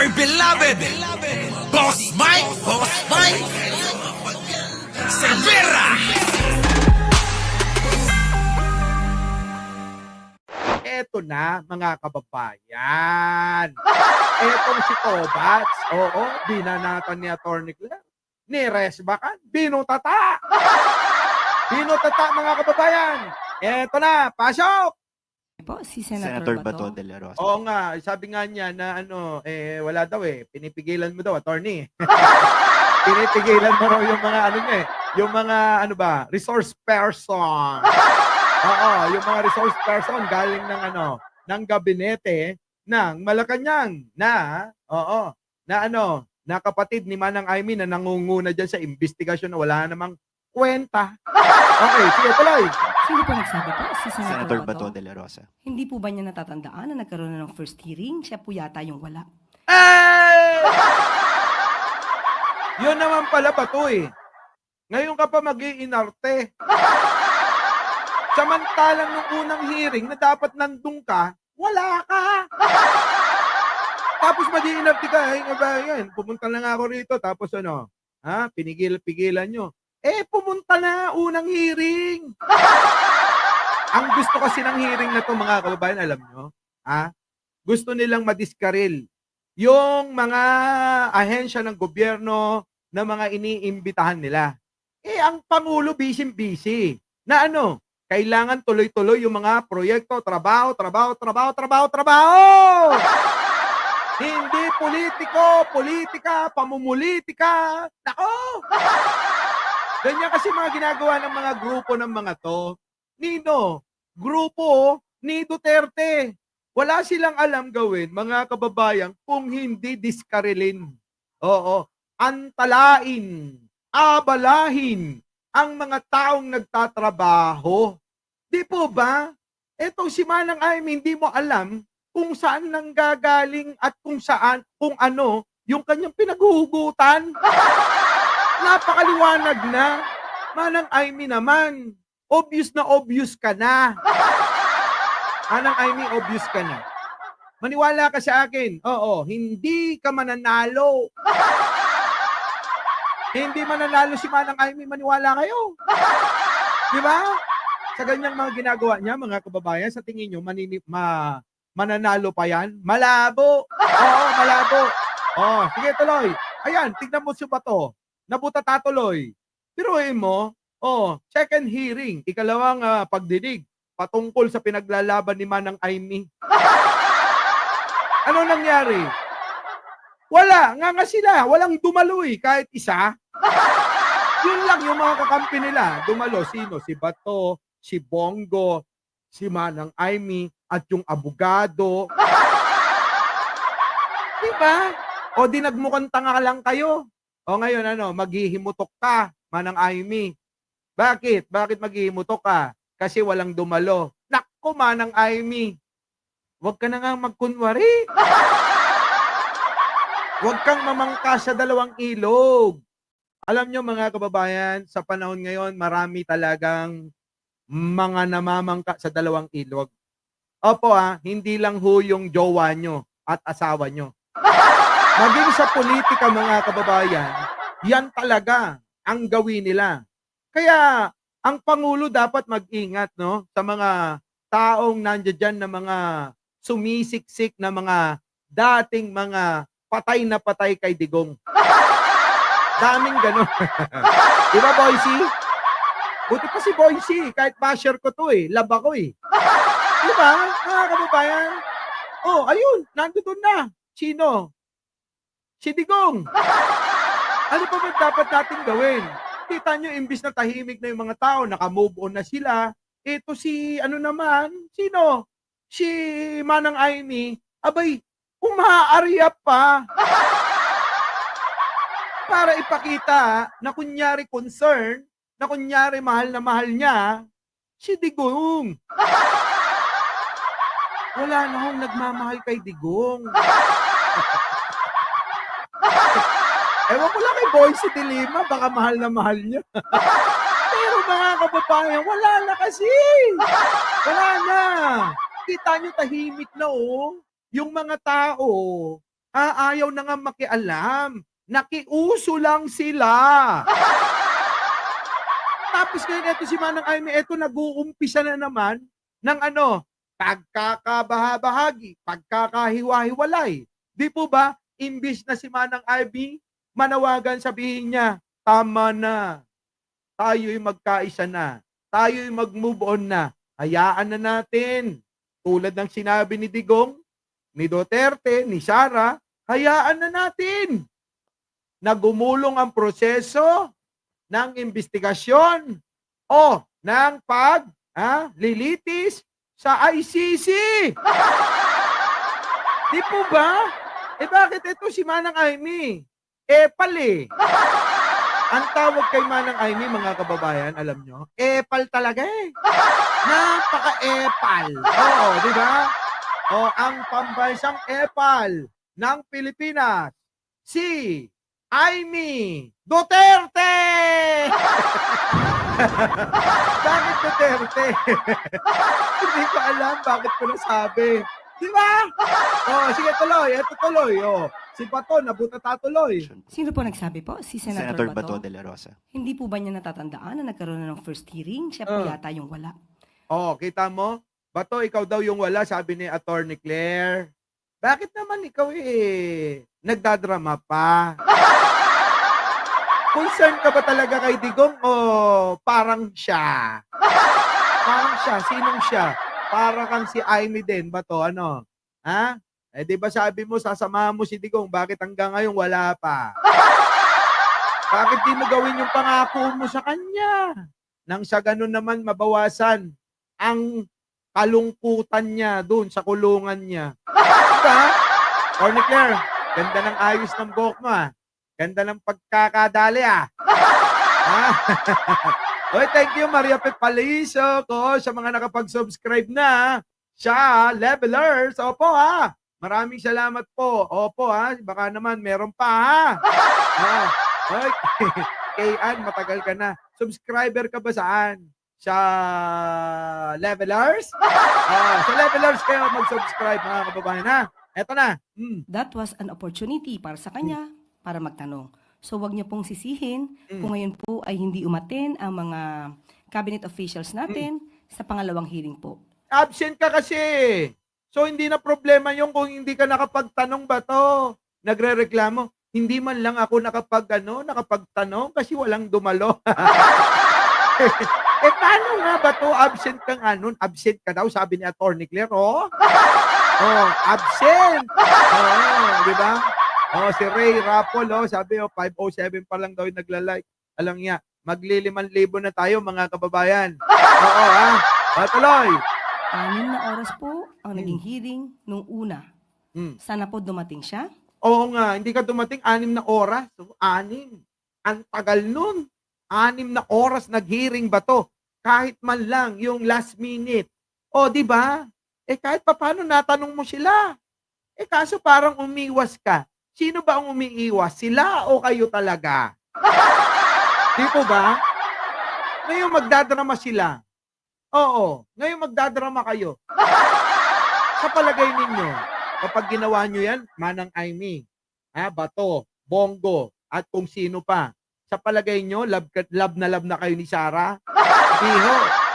dear beloved, Boss Mike Cervera. Eto na, mga kababayan. Etong si Tobats, oo, binanatan ni Atty. Claire. Ni Resbacan, binutata. Binutata, mga kababayan. Eto na, pasok! Po, si Senator Bato. Bato de la Rosa. Oo nga, sabi nga niya na wala daw pinipigilan mo daw, attorney. Pinipigilan mo raw yung mga niya yung mga resource person. Oo, yung mga resource person galing ng gabinete ng Malacanang na na kapatid ni Manang Aimee na nangunguna diyan sa investigasyon na wala namang kwenta. Okay, sige, tuloy. Sino po nagsabi po? Si Senator Bato de la Rosa. Hindi po ba niya natatandaan na nagkaroon na ng first hearing? Siya po yata yung wala. Eh! Yun naman pala Bato Ngayon ka pa mag-iinarte. Samantalang nung unang hearing na dapat nandun ka, wala ka. Tapos mag-iinarte ka, ay nga ba yan, pumunta na nga ako rito, tapos pinigil-pigilan nyo. Pumunta na unang hearing. Ang gusto kasi ng hearing na to, mga kababayan, alam nyo, gusto nilang madiskaril yung mga ahensya ng gobyerno na mga iniimbitahan nila. Ang Pangulo busy-busy. Na kailangan tuloy-tuloy yung mga proyekto, trabaho. Hindi politiko, politika, pamumulitika. Nako! Ganyan kasi mga ginagawa ng mga grupo ng mga to. Nino, grupo ni Duterte. Wala silang alam gawin, mga kababayan, kung hindi diskarilin. Oo, antalain, abalahin ang mga taong nagtatrabaho. Di po ba? Etong si Manang Aimee, hindi mo alam kung saan nanggagaling at kung ano, yung kanyang pinaghuhugutan. Napakaliwanag na. Manang Aimee naman, obvious ka na. Manang Aimee, obvious ka na. Maniwala ka sa akin. Oo, hindi ka mananalo. Hindi mananalo si Manang Aimee, maniwala kayo. Di ba? Sa ganyang mga ginagawa niya, mga kababayan, sa tingin nyo, mananalo pa yan? Malabo. Oo, malabo. Sige, tuloy. Ayan, tignan mo si Bato. Nabutata tuloy. Piruin mo, second hearing, ikalawang pagdinig, patungkol sa pinaglalaban ni Manang Aimee. Ano nangyari? Wala, nga sila, walang dumalo kahit isa. Yun lang yung mga kakampi nila. Dumalo, sino? Si Bato, si Bongo, si Manang Aimee, at yung abogado. Diba? O di nagmukhang tanga lang kayo. O ngayon maghihimutok ka, Manang Aimee. Bakit? Bakit maghihimutok ka? Kasi walang dumalo. Nakko, Manang Aimee. Huwag ka na nga magkunwari. Huwag kang mamangka sa dalawang ilog. Alam nyo mga kababayan, sa panahon ngayon, marami talagang mga namamangka sa dalawang ilog. Opo hindi lang ho yung jowa nyo at asawa nyo. Maging sa politika mga kababayan, yan talaga ang gawin nila. Kaya ang Pangulo dapat mag-ingat sa mga taong nandiyan na mga sumisiksik na mga dating mga patay na patay kay Digong. Daming ganun. Di ba, Boysi? Buti pa si Boysi, kahit basher ko to lab ako Di ba, mga kababayan? Ayun, nandoon na. Sino? Si Digong. Ano pa ba dapat natin gawin? Kita nyo, imbis na tahimik na yung mga tao, naka-move on na sila. Ito si, sino? Si Manang Aimee, abay, umaarya pa. Para ipakita na kunyari concern, na kunyari mahal na mahal niya, si Digong. Wala na akong nagmamahal kay Digong. Ewan ko lang kay Boysi de Lima, baka mahal na mahal niya. Pero mga kababayan, wala na kasi. Wala na. Kita nyo tahimik na yung mga tao Ayaw na nga makialam. Nakiuso lang sila. Tapos ngayon eto si Manang Aimee, eto nag-uumpisa na naman ng pagkakabahabahagi, pagkakahiwa-hiwalay. Di po ba? Imbis na si Manang Aimee, manawagan sabihin niya, tama na. Tayo'y magkaisa na. Tayo'y mag-move on na. Hayaan na natin. Tulad ng sinabi ni Digong, ni Duterte, ni Sara, hayaan na natin na gumulong ang proseso ng investigasyon o ng lilitis sa ICC. Di po ba? Bakit ito si Manang Aimee? Epal eh. Ang tawag kay Manang Aimee, mga kababayan, alam nyo, epal talaga eh. Napaka-epal. Oo, di ba? Ang pambansang epal ng Pilipinas, si Aimee Duterte! Bakit Duterte? Hindi ko alam bakit ko nasabi. Di ba? Sige tuloy. Ito tuloy. Si Bato, nabuta tuloy. Sino po nagsabi po? Si Senator, Senator Bato? Bato de la Rosa. Hindi po ba niya natatandaan na nagkaroon na ng first hearing? Siya po yata yung wala. Kita mo? Bato, ikaw daw yung wala, sabi ni Attorney Claire. Bakit naman ikaw nagdadrama pa? Concern ka ba talaga kay Digong o parang siya? Parang siya? Sinong siya? Para kang si Aimee din, Bato, ano? Ha? Di ba sabi mo, sasamahan mo si Digong, bakit hanggang ngayon wala pa? Bakit di mo gawin yung pangako mo sa kanya? Nang sa ganun naman mabawasan ang kalungkutan niya doon sa kulungan niya. Diba? Attorney Claire, ganda ng ayos ng buhok mo Ganda ng pagkakadali Oy, thank you Maria Paliso ko sa mga nakapag-subscribe na sa Levelers. Opo Maraming salamat po. Opo baka naman meron pa Oy, kay Ann, matagal ka na. Subscriber ka ba saan? Sa Levelers? Sa Levelers kayo mag-subscribe mga kababayan Eto na. That was an opportunity para sa kanya para magtanong. So wag niyo pong sisihin kung ngayon po ay hindi umaten ang mga cabinet officials natin sa pangalawang hearing po. Absent ka kasi. So hindi na problema yung kung hindi ka nakapagtanong ba to. Nagrereklamo, hindi man lang ako nakapagtanong kasi walang dumalo. Paano nga ba to? Absent ka nga nun. Absent ka daw, sabi ni Attorney Claire, absent. Di ba? Si Ray Rapol, sabi 507 pa lang daw yung nagla-like. Alam niya, magli-5,000 na tayo mga kababayan. Tuloy. 6 na oras po ang naging hearing nung una. Sana po dumating siya. Oo nga, hindi ka dumating 6 na oras. 6. Ang tagal nun. 6 na oras nag-hearing ba to? Kahit man lang yung last minute. Di ba? Kahit paano natanong mo sila. Kaso parang umiwas ka. Sino ba ang umiiwas? Sila o kayo talaga? Di po ba? Ngayon magdadrama sila. Oo, ngayon magdadrama kayo. Sa palagay ninyo, kapag ginawa nyo yan, Manang Aimee, Bato, Bongo, at kung sino pa, sa palagay nyo, love na kayo ni Sara?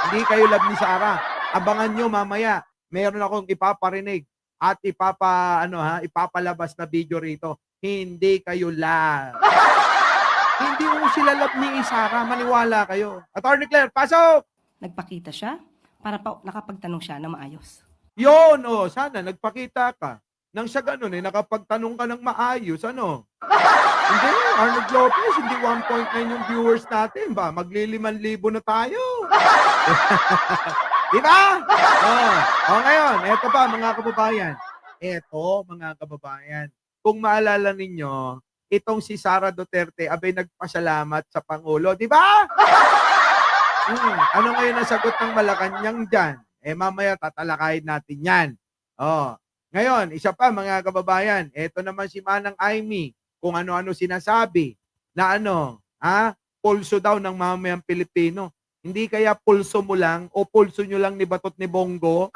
Hindi kayo love ni Sara. Abangan nyo mamaya, meron akong ipaparinig at ipapalabas na video rito. Hindi kayo love. Hindi mo sila love ni Sara, maniwala kayo. Attorney Claire, pasok! Nagpakita siya para pa nakapagtanong siya na maayos. Yun, sana nagpakita ka. Nang sa ganun, nakapagtanong ka ng maayos, Hindi, Arnold Lopez, hindi 1.9 yung viewers natin ba? Magli-5,000 na tayo. Di ba? Ngayon, eto pa mga kababayan. Kung maalala ninyo, itong si Sara Duterte, abay nagpasalamat sa Pangulo. Di ba? Ano ngayon ang sagot ng Malacanang dyan? Mamaya tatalakayin natin yan. Ngayon, isa pa mga kababayan, eto naman si Manang Aimee, kung ano-ano sinasabi na pulso daw ng mamayang Pilipino. Hindi kaya pulso mo lang o pulso nyo lang ni Batot ni Bongo?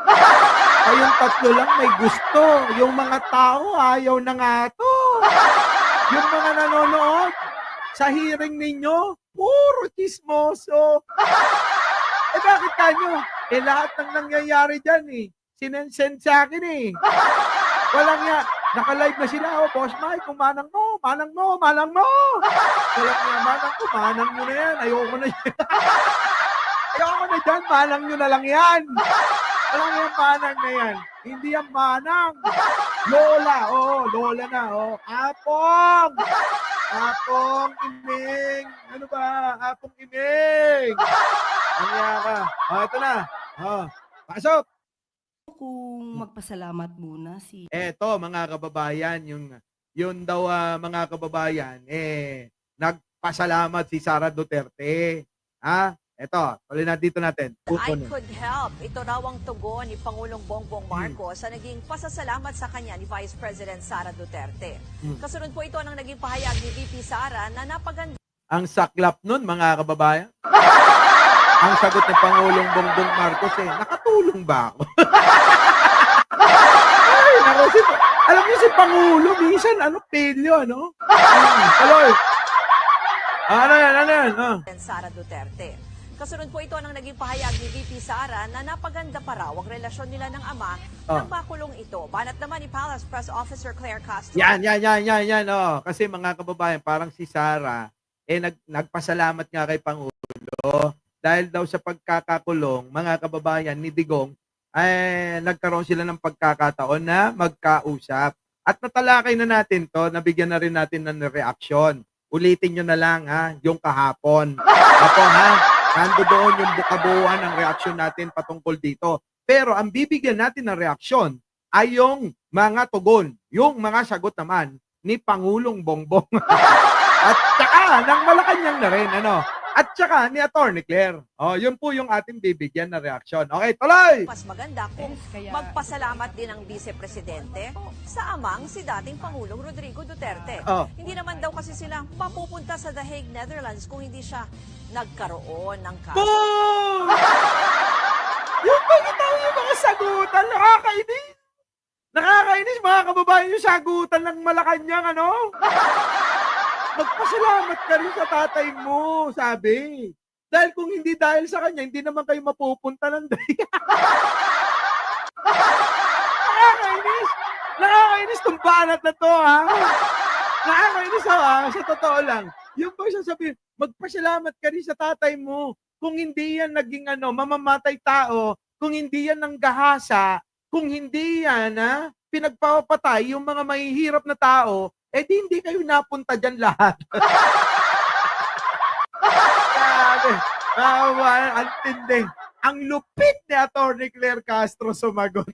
Kayong tatlo lang may gusto. Yung mga tao, ayaw na nga to. Yung mga nanonood, sa hearing ninyo, puro chismoso. Eh bakit kanyo? Eh lahat ng nangyayari dyan sinensend sa akin Walang ya. Naka-live na sila. Boss Mike, kung manang mo. Walang ya, manang ko, manang nyo na yan. Ayoko na yan. Ayoko na dyan, manang nyo na lang yan. Walang yung manang na yan. Hindi yan manang. Lola, lola na, Apong! Apong Iming! Ano ba? Apong Iming! Kanya ka. Ito na. Pasok! Kung magpasalamat muna si Eto, mga kababayan, yun daw mga kababayan, nagpasalamat si Sara Duterte. Eto, tuloy na dito natin. I could help. Ito raw ang tugon ni Pangulong Bongbong Marcos sa naging pasasalamat sa kanya ni Vice President Sara Duterte. Kasunod po ito ng naging pahayag ni VP Sara na napaganda Ang saklap nun, mga kababayan. Ang sagot ni Pangulong Bongbong Marcos nakatulong ba ako? Ay, naku, alam niyo si Pangulo, minsan, pilyo, Tuloy. Ano yan? Sara Duterte. Kasunod po ito ng naging pahayag ni VP Sara na napaganda pa raw ang relasyon nila ng ama nang makulong ito. Banat naman ni Palace Press Officer Claire Castro. Yan. Kasi mga kababayan, parang si Sara, nagpasalamat nga kay Pangulo dahil daw sa pagkakakulong, mga kababayan ni Digong, nagkaroon sila ng pagkakataon na magkausap. At natalakay na natin to, nabigyan na rin natin ng reaksyon. Ulitin nyo na lang yung kahapon. Opo nando doon yung bukabuhan ng reaksyon natin patungkol dito. Pero ang bibigyan natin ng reaksyon ay yung mga tugon, yung mga sagot naman ni Pangulong Bongbong. At saka ng Malacanang na rin, At saka ni Attorney Claire. Yun po yung ating bibigyan na reaksyon. Okay, tuloy! Mas maganda kung magpasalamat din ang Vice Presidente sa amang si dating Pangulong Rodrigo Duterte. Hindi naman daw kasi sila mapupunta sa The Hague, Netherlands kung hindi siya nagkaroon ng kaso. Boom! Yung pagkitaw yung mga sagutan, nakakainis. Nakakainis mga kababayan yung sagutan ng Malacanang, Magpasalamat ka rin sa tatay mo, sabi. Dahil kung hindi dahil sa kanya, hindi naman kayo mapupunta ng daya. Nakakainis. Nakakainis tong banat na to, Nakakainis, sa totoo lang. Yung ba sasabihin, magpasalamat ka rin sa tatay mo. Kung hindi yan naging mamamatay tao, kung hindi yan nanggahasa, kung hindi yan, pinagpapatay yung mga mahihirap na tao, di hindi kayo napunta dyan lahat. Grabe. Ang tinding. Ang lupit ni Attorney Claire Castro sumagot.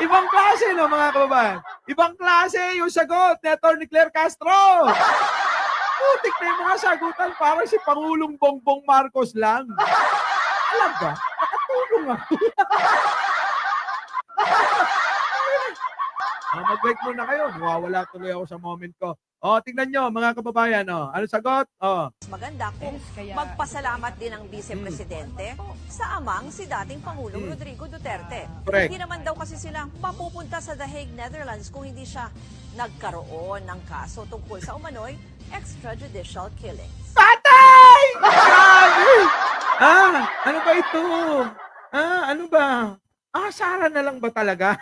Ibang klase, mga kababayan? Ibang klase yung sagot ni Attorney Claire Castro. Putik na yung mga sagutan, parang si Pangulong Bongbong Marcos lang. Alam ba? Nakatulong ako. Mag-break muna kayo. Mawawala tuloy ako sa moment ko. Tingnan nyo, mga kababayan. Ano sagot? Mas maganda kung magpasalamat din ang Vice Presidente sa amang si dating Pangulong Rodrigo Duterte. Correct. Hindi naman daw kasi sila mapupunta sa The Hague, Netherlands kung hindi siya nagkaroon ng kaso tungkol sa umano'y extrajudicial killings. Patay! Grabe! Ano ba ito? Ano ba? Sara na lang ba talaga?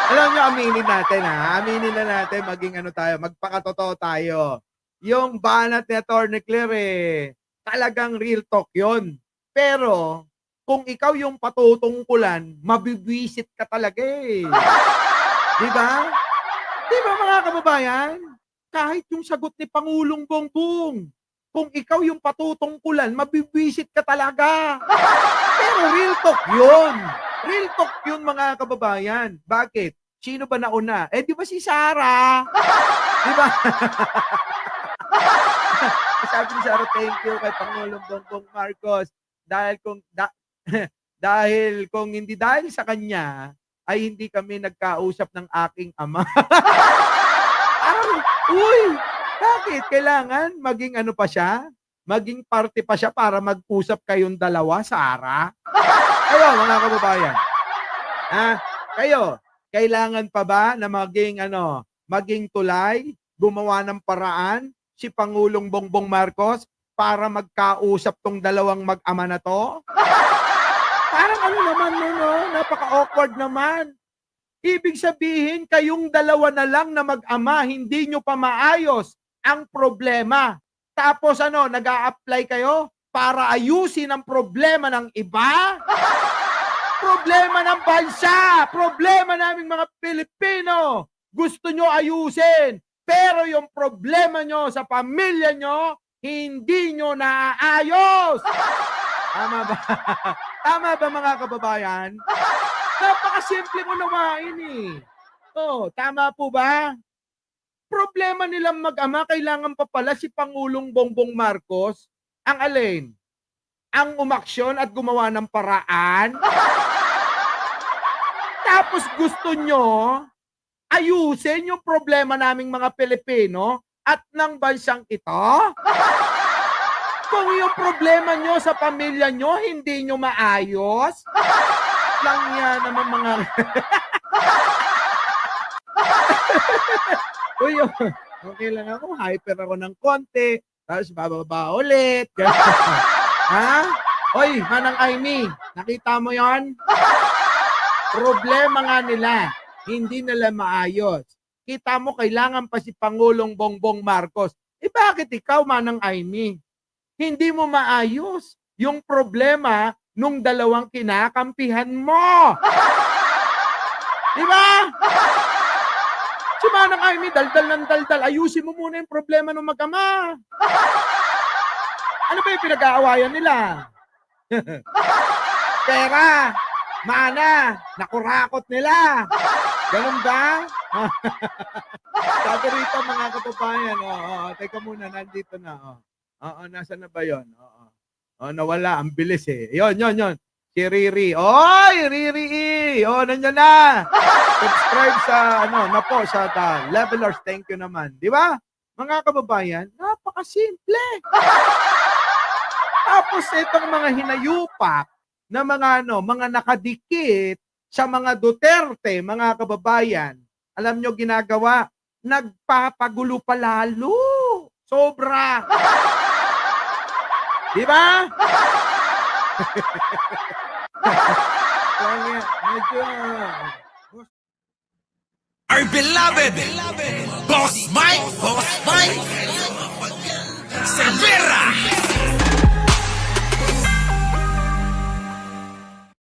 Alam nyo, aminin natin Aminin na natin, maging magpakatotoo tayo. Yung banat ni Attorney Claire talagang real talk yon. Pero, kung ikaw yung patutungkulan, mabibwisit ka talaga Di ba? Di ba mga kababayan? Kahit yung sagot ni Pangulong Bongbong, kung ikaw yung patutungkulan, mabibwisit ka talaga. Pero real talk yun. Real talk yun mga kababayan. Bakit? Sino ba nauna? Di ba si Sara? Di ba? Sabi ni Sara, thank you kay Pangulong Bongbong Marcos. Dahil kung hindi dahil sa kanya, ay hindi kami nagkausap ng aking ama. Bakit? Kailangan maging pa siya? Maging parte pa siya para mag-usap kayong dalawa, Sara? Ayun, mga kababayan. Kayo, kailangan pa ba na maging tulay, gumawa ng paraan si Pangulong Bongbong Marcos para magkausap tong dalawang mag-ama na to? Parang naman napaka-awkward naman. Ibig sabihin, kayong dalawa na lang na mag-ama, hindi nyo pa maayos ang problema. Tapos nag-a-apply kayo para ayusin ang problema ng iba? Problema ng bansa, problema naming mga Pilipino, gusto nyo ayusin. Pero yung problema nyo sa pamilya nyo, hindi nyo naaayos. Tama ba? Tama ba mga kababayan? Napakasimple mo nawain eh. Tama po ba? Problema nilang mag-ama, kailangan pa pala si Pangulong Bongbong Marcos ang alin? Ang umaksyon at gumawa ng paraan? Tapos gusto nyo ayusin yung problema naming mga Pilipino at ng bansang ito? Kung yung problema nyo sa pamilya nyo, hindi nyo maayos? Lang yan naman mga... Uy, okay lang ako. Hyper ako ng konti. Tapos bababa ulit. Ha? Oy, Manang Aimee, nakita mo yon? Problema nga nila. Hindi nila maayos. Kita mo, kailangan pa si Pangulong Bongbong Marcos. Bakit ikaw, Manang Aimee? Hindi mo maayos yung problema nung dalawang kinakampihan mo. Di ba? Si Manang Aimee, daldal ng daldal. Ayusin mo muna yung problema ng mag-ama. Ano ba yung pinag-aawayan nila? Pera, mana, nakurakot nila. Ganun ba? Sabi rito mga kababayan, teka muna, nandito na. Nasa na ba yun? Nawala, ang bilis eh. Yon. Si Riri. Oy, Riri! Nandiyan na. Subscribe sa, sa Levelers. Thank you naman. Di ba? Mga kababayan, napakasimple. Tapos itong mga hinayupak na mga nakadikit sa mga Duterte, mga kababayan, alam nyo ginagawa, nagpapagulo pa lalo. Sobra. Di ba? Our beloved Boss Mike Severa.